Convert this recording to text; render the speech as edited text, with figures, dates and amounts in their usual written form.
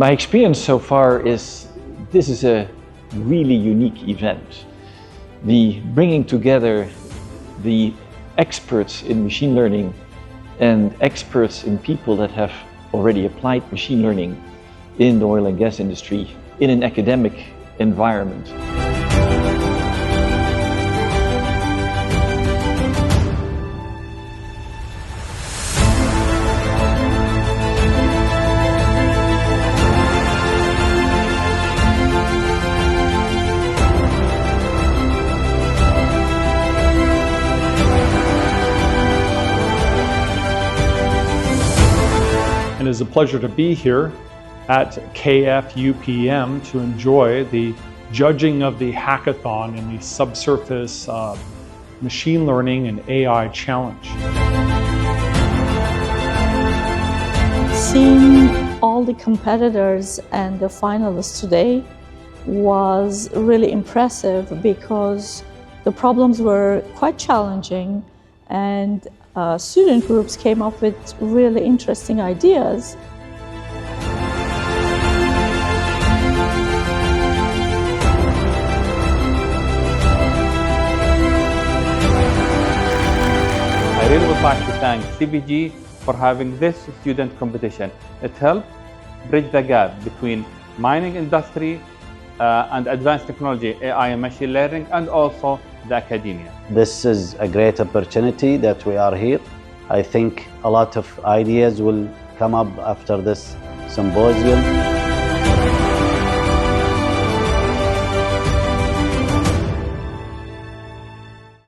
My experience so far is this is a really unique event. The bringing together the experts in machine learning and experts in people that have already applied machine learning in the oil and gas industry in an academic environment. And it is a pleasure to be here at KFUPM to enjoy the judging of the hackathon in the subsurface machine learning and AI challenge. Seeing all the competitors and the finalists today was really impressive because the problems were quite challenging, and student groups came up with really interesting ideas. I really would like to thank CBG for having this student competition. It helped bridge the gap between mining industry and advanced technology, AI and machine learning, and also the academia. This is a great opportunity that we are here. I think a lot of ideas will come up after this symposium.